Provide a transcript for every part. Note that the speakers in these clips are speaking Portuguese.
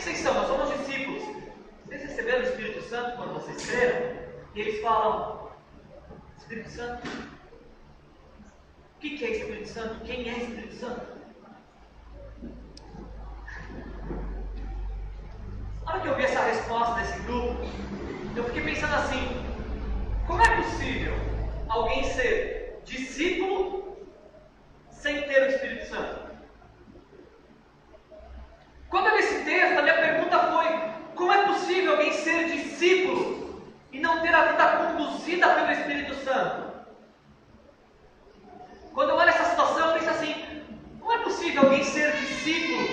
que vocês são? Nós somos discípulos. Vocês receberam o Espírito Santo quando vocês creram? E eles falam: Espírito Santo? O que é Espírito Santo? Quem é Espírito Santo? Na hora que eu vi essa resposta desse grupo, eu fiquei pensando assim: como é possível alguém ser discípulo sem ter o Espírito Santo? Quando eu li esse texto, a minha pergunta foi: como é possível alguém ser discípulo e não ter a vida conduzida pelo Espírito Santo? Quando eu olho essa situação, eu penso assim: como é possível alguém ser discípulo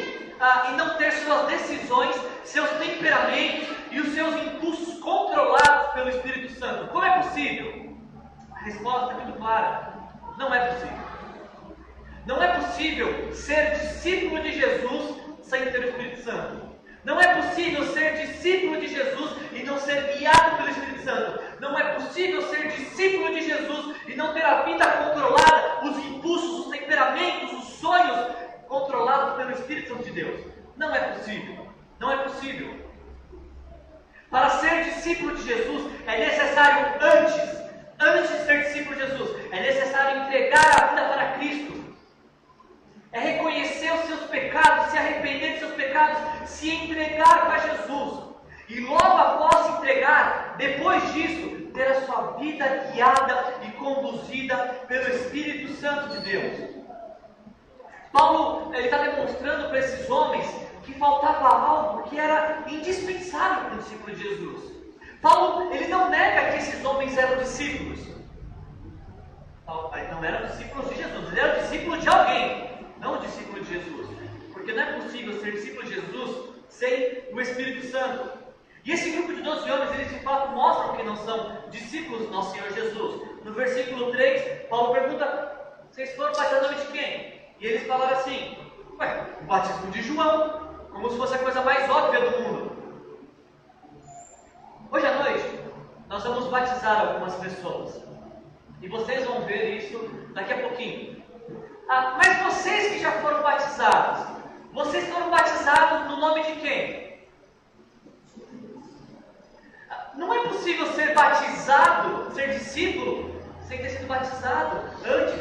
e não ter suas decisões, seus temperamentos e os seus impulsos controlados pelo Espírito Santo? Como é possível? A resposta é muito clara: não é possível. Não é possível ser discípulo de Jesus sem ter o Espírito Santo. Não é possível ser discípulo de Jesus e não ser guiado pelo Espírito Santo. Não é possível ser discípulo de Jesus e não ter a vida controlada, os impulsos, os temperamentos, os sonhos controlados pelo Espírito Santo de Deus. Não é possível. Não é possível. Para ser discípulo de Jesus é necessário antes de ser discípulo de Jesus, é necessário entregar a vida para Cristo. É reconhecer os seus pecados, se arrepender dos seus pecados, se entregar para Jesus. E logo após se entregar, depois disso, ter a sua vida guiada e conduzida pelo Espírito Santo de Deus. Paulo está demonstrando para esses homens que faltava algo que era indispensável para o discípulo de Jesus. Paulo ele não nega que esses homens eram discípulos. Não eram discípulos de Jesus, eles eram discípulos de alguém. Não discípulo de Jesus, porque não é possível ser discípulo de Jesus sem o Espírito Santo. E esse grupo de 12 homens, eles de fato mostram que não são discípulos do nosso Senhor Jesus. No versículo 3, Paulo pergunta: vocês foram batizar em nome de quem? E eles falaram assim: o batismo de João, como se fosse a coisa mais óbvia do mundo. Hoje à noite, nós vamos batizar algumas pessoas, e vocês vão ver isso daqui a pouquinho. Mas vocês que já foram batizados, vocês foram batizados no nome de quem? Não é possível ser batizado, ser discípulo, sem ter sido batizado antes,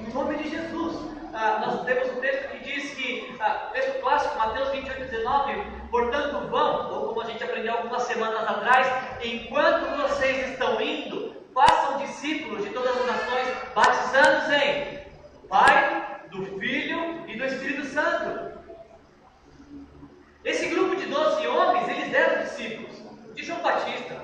no nome de Jesus. Nós temos um texto que diz que, texto clássico, Mateus 28:19, portanto vão, ou como a gente aprendeu algumas semanas atrás, enquanto vocês estão indo, façam discípulos de todas as nações, batizando-os em Pai, do Filho e do Espírito Santo. Esse grupo de 12 homens, eles eram discípulos de João Batista.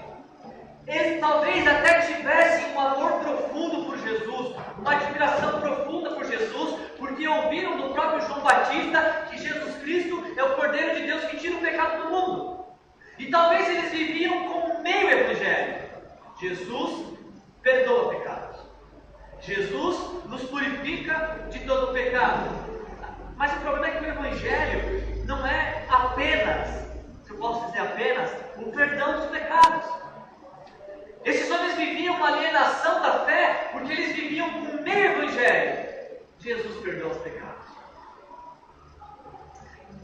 Eles talvez até tivessem um amor profundo por Jesus, uma admiração profunda por Jesus, porque ouviram do próprio João Batista que Jesus Cristo é o Cordeiro de Deus que tira o pecado do mundo. E talvez eles viviam como meio evangelho. Jesus perdoa pecados. Jesus nos purifica de todo o pecado. Mas o problema é que o Evangelho não é apenas, se eu posso dizer apenas, o perdão dos pecados. Esses homens viviam uma alienação da fé porque eles viviam com o meio Evangelho. Jesus perdoa os pecados.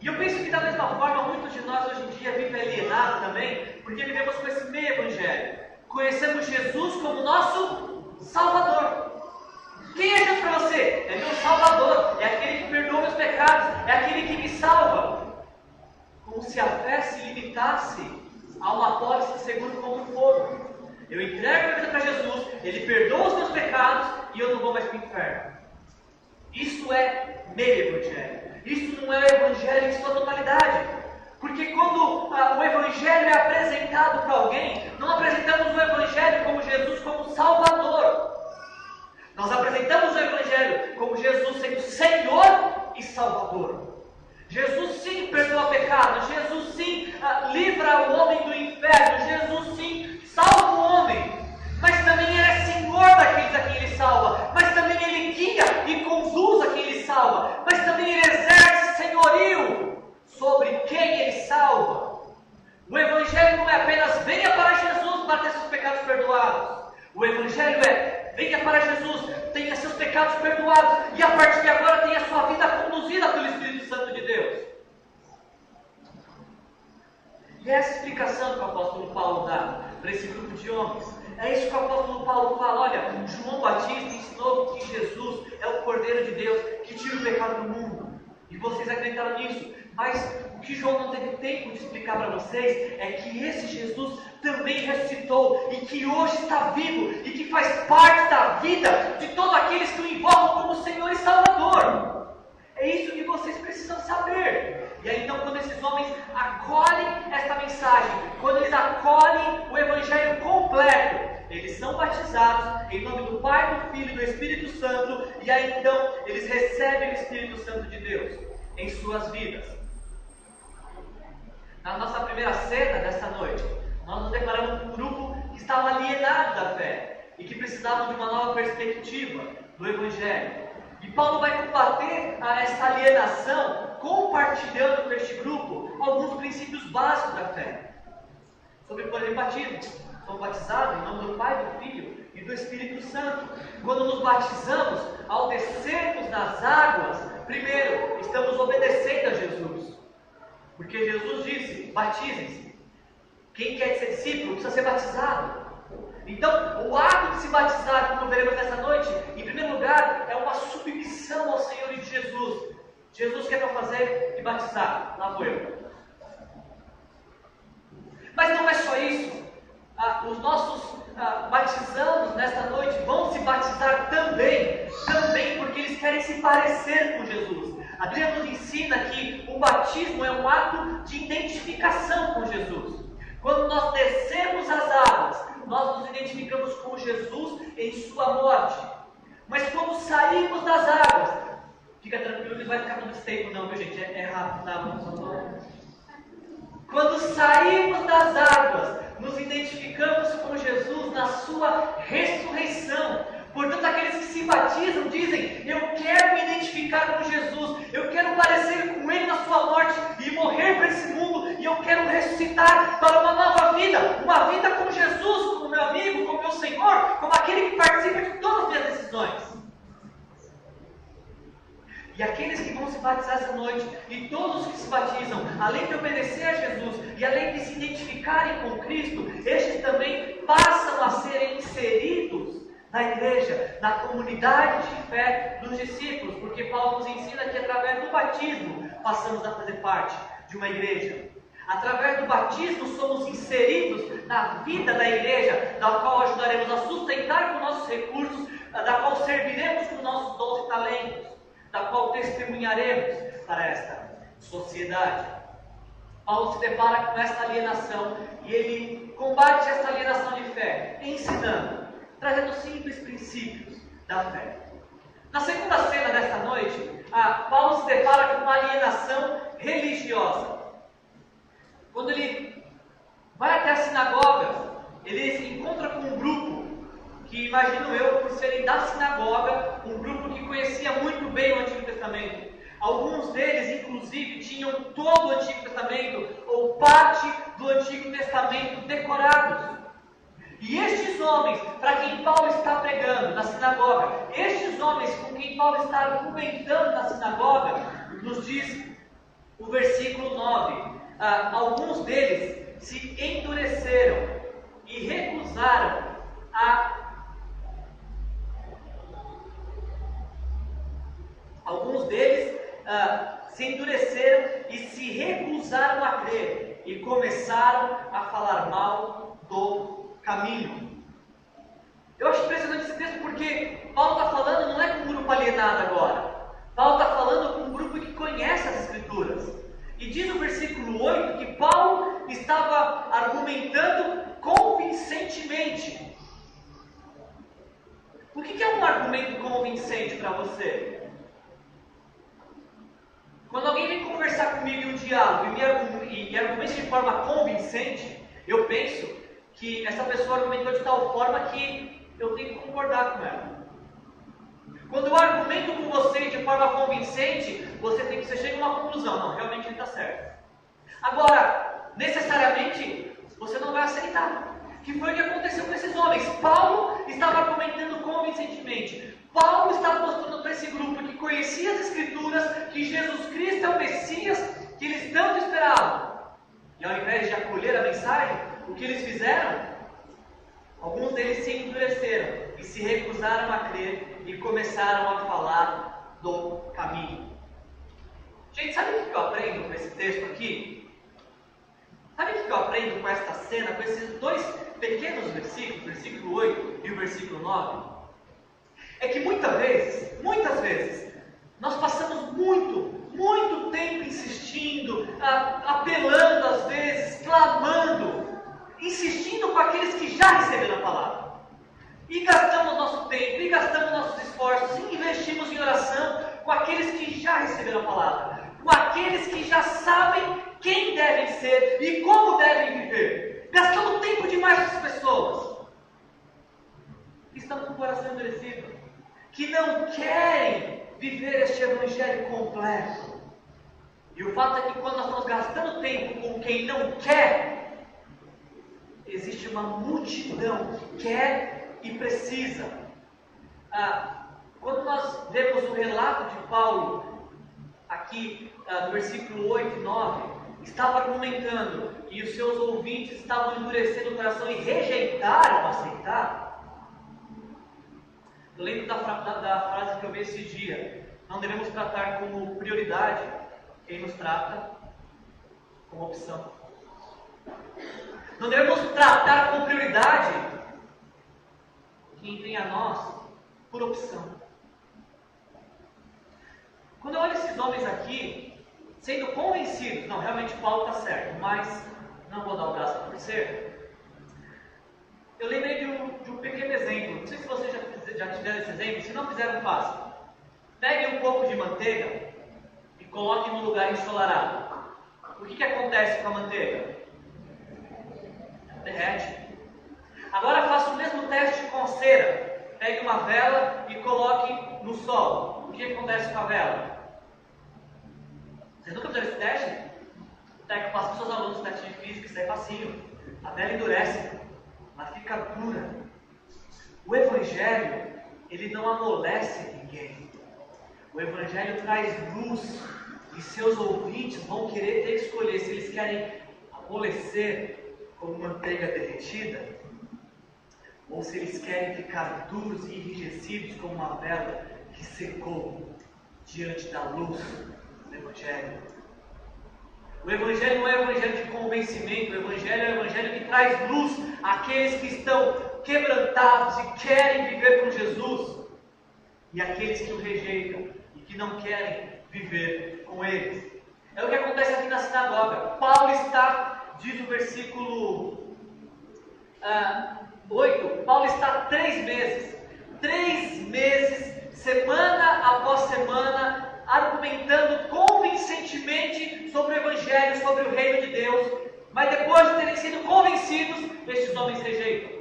E eu penso que da mesma forma, muitos de nós hoje em dia vivem alienados também, porque vivemos com esse meio Evangelho. Conhecemos Jesus como nosso Salvador. Quem é Jesus para você? É meu Salvador, é aquele que perdoa meus pecados, é aquele que me salva. Como se a fé se limitasse a uma pólice de seguro contra o fogo. Eu entrego a vida para Jesus, Ele perdoa os meus pecados e eu não vou mais para o inferno. Isso é meio evangelho. Isso não é o evangelho em sua totalidade. Porque quando o evangelho é apresentado para alguém, não apresentamos o evangelho como Jesus como Salvador. Nós apresentamos o Evangelho como Jesus sendo Senhor e Salvador. Jesus sim perdoa pecado, Jesus sim livra o homem do inferno, Jesus sim salva o homem, mas também Ele é Senhor daqueles a quem Ele salva, mas também Ele guia e conduz a quem Ele salva, mas também Ele exerce senhorio sobre quem Ele salva. O Evangelho não é apenas venha para Jesus para ter seus pecados perdoados. O Evangelho é venha para Jesus, tenha seus pecados perdoados e a partir de agora tenha sua vida conduzida pelo Espírito Santo de Deus. E é essa explicação que o apóstolo Paulo dá para esse grupo de homens. É isso que o apóstolo Paulo fala. Olha, João Batista ensinou que Jesus é o Cordeiro de Deus que tira o pecado do mundo. E vocês acreditaram nisso. Mas o que João não teve tempo de explicar para vocês é que esse Jesus também ressuscitou e que hoje está vivo e que faz parte da vida de todos aqueles que o invocam como Senhor e Salvador. É isso que vocês precisam saber. E aí então, quando esses homens acolhem esta mensagem, quando eles acolhem o Evangelho completo, eles são batizados em nome do Pai, do Filho e do Espírito Santo, e aí então eles recebem o Espírito Santo de Deus em suas vidas. Na nossa primeira cena desta noite, nós nos deparamos com um grupo que estava alienado da fé e que precisavam de uma nova perspectiva do Evangelho. E Paulo vai combater essa alienação compartilhando com este grupo alguns princípios básicos da fé. Sobre, por exemplo, batismo. Somos batizados em nome do Pai, do Filho e do Espírito Santo. Quando nos batizamos, ao descermos nas águas, primeiro, estamos obedecendo a Jesus. Porque Jesus disse, batizem-se. Quem quer ser discípulo precisa ser batizado. Então, o ato de se batizar, como veremos nessa noite, em primeiro lugar, é uma submissão ao Senhor de Jesus. Jesus quer para fazer e batizar. Lá vou eu. Mas não é só isso. Os nossos batizandos nesta noite vão se batizar também porque eles querem se parecer com Jesus. A Bíblia nos ensina que o batismo é um ato de identificação com Jesus. Quando nós descemos as águas, nós nos identificamos com Jesus em sua morte. Mas quando saímos das águas, fica tranquilo, não vai ficar muito tempo não, viu gente? É rápido, tá? Quando saímos das águas, nos identificamos com Jesus na sua ressurreição. Portanto, aqueles que se batizam dizem, eu quero me identificar com Jesus, eu quero parecer com Ele na sua morte e morrer para esse mundo, e eu quero ressuscitar para uma nova vida com Jesus, como meu amigo, como meu Senhor, como aquele que participa de todas as minhas decisões. E aqueles que vão se batizar essa noite, e todos os que se batizam, além de obedecer a Jesus, e além de se identificarem com Cristo, estes também passam a serem inseridos na igreja, na comunidade de fé dos discípulos, porque Paulo nos ensina que através do batismo passamos a fazer parte de uma igreja. Através do batismo somos inseridos na vida da igreja, da qual ajudaremos a sustentar com nossos recursos, da qual serviremos com nossos dons e talentos, da qual testemunharemos para esta sociedade. Paulo se depara com esta alienação e ele combate esta alienação de fé, ensinando, trazendo simples princípios da fé. Na segunda cena desta noite, Paulo se depara com uma alienação religiosa. Quando ele vai até a sinagoga, ele se encontra com um grupo que, imagino eu, por serem da sinagoga, um grupo que conhecia muito bem o Antigo Testamento. Alguns deles, inclusive, tinham todo o Antigo Testamento, ou parte do Antigo Testamento decorados. E estes homens, para quem Paulo está pregando na sinagoga, estes homens com quem Paulo está argumentando na sinagoga, nos diz o versículo 9, alguns deles se endureceram e recusaram a... Alguns deles se endureceram e se recusaram a crer e começaram a falar mal do caminho. Eu acho impressionante esse texto porque Paulo está falando não é com um grupo alienado agora. Paulo está falando com um grupo que conhece as Escrituras. E diz no versículo 8 que Paulo estava argumentando convincentemente. O que é um argumento convincente para você? Quando alguém vem conversar comigo em um diálogo e argumenta de forma convincente, eu penso que essa pessoa argumentou de tal forma que eu tenho que concordar com ela. Quando eu argumento com você de forma convincente, você chega a uma conclusão, não, realmente ele está certo. Agora, necessariamente, você não vai aceitar. Que foi o que aconteceu com esses homens. Paulo estava argumentando convincentemente. Paulo estava mostrando para esse grupo que conhecia as Escrituras, que Jesus Cristo é o Messias que eles tanto esperavam. E ao invés de acolher a mensagem, o que eles fizeram? Alguns deles se endureceram e se recusaram a crer e começaram a falar do caminho. Gente, sabe o que eu aprendo com esse texto aqui? Sabe o que eu aprendo com esta cena, com esses dois pequenos versículos, o versículo 8 e o versículo 9? É que muitas vezes, nós passamos muito tempo insistindo, apelando às vezes, clamando, insistindo com aqueles que já receberam a palavra. E gastamos nosso tempo, e gastamos nossos esforços, e investimos em oração com aqueles que já receberam a palavra, com aqueles que já sabem quem devem ser e como devem viver. Gastamos tempo demais com as pessoas que estão com o coração endurecido, que não querem viver este evangelho completo. E o fato é que quando nós estamos gastando tempo com quem não quer, existe uma multidão que quer e precisa. Quando nós vemos o relato de Paulo, aqui no versículo 8 e 9, estava argumentando e os seus ouvintes estavam endurecendo o coração e rejeitaram aceitar. Eu lembro da frase que eu vi esse dia: não devemos tratar como prioridade quem nos trata como opção. Não devemos tratar como prioridade quem vem a nós por opção. Quando eu olho esses homens aqui, sendo convencidos, não, realmente Paulo está certo, mas não vou dar o braço a torcer, eu lembrei de um pequeno exemplo. Não sei se vocês já tiveram esse exemplo. Se não fizeram, façam. Peguem um pouco de manteiga e coloquem num lugar ensolarado. O que acontece com a manteiga? Derrete. Agora faça o mesmo teste com cera. Pegue uma vela e coloque no sol. O que acontece com a vela? Vocês nunca fizeram esse teste? Até que eu faço com seus alunos teste de física, isso é facinho. A vela endurece, ela fica dura. O Evangelho, ele não amolece ninguém. O Evangelho traz luz e seus ouvintes vão querer ter que escolher se eles querem amolecer como manteiga derretida ou se eles querem ficar duros e enrijecidos como uma vela que secou diante da luz do Evangelho. O Evangelho não é o Evangelho de convencimento, o Evangelho é o Evangelho que traz luz àqueles que estão quebrantados e querem viver com Jesus, e àqueles que o rejeitam e que não querem viver com eles. É o que acontece aqui na sinagoga. Paulo está, diz o versículo 8, Paulo está 3 meses, semana após semana, argumentando convincentemente sobre o Evangelho, sobre o reino de Deus, mas depois de terem sido convencidos, estes homens rejeitam.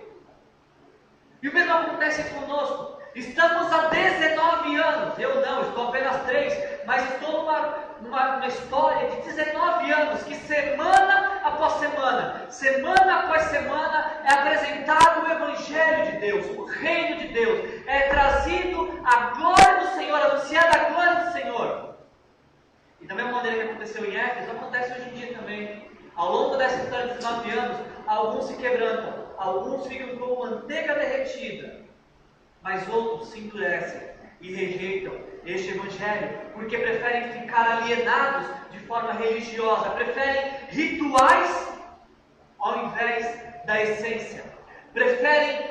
E o mesmo acontece conosco. Estamos há 19 anos, eu não, estou apenas 3, mas estou numa história de 19 anos, que semana após semana, é apresentado o Evangelho de Deus, o reino de Deus, é trazido a glória do Senhor, anunciada a glória do Senhor. E da mesma maneira que aconteceu em Éfeso, acontece hoje em dia também. Ao longo dessa história de 19 anos, alguns se quebrantam, alguns ficam como manteiga derretida, mas outros se endurecem e rejeitam este Evangelho, porque preferem ficar alienados de forma religiosa, preferem rituais ao invés da essência, preferem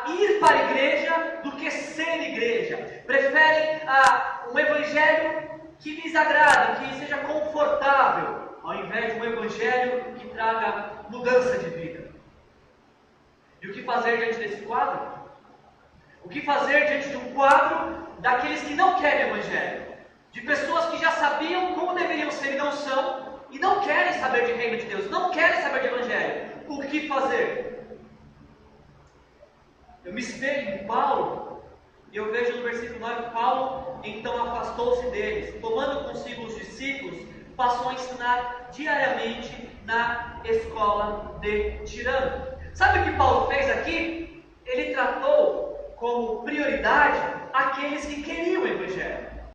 ir para a igreja do que ser igreja, preferem um Evangelho que lhes agrade, que seja confortável, ao invés de um Evangelho que traga mudança de vida. E o que fazer diante desse quadro? O que fazer diante de um quadro daqueles que não querem o Evangelho? De pessoas que já sabiam como deveriam ser e não são, e não querem saber de reino de Deus, não querem saber de Evangelho. O que fazer? Eu me espelho em Paulo, e eu vejo no versículo 9, Paulo então afastou-se deles, tomando consigo os discípulos, passou a ensinar diariamente na escola de Tirano. Sabe o que Paulo fez aqui? Ele tratou como prioridade aqueles que queriam o Evangelho.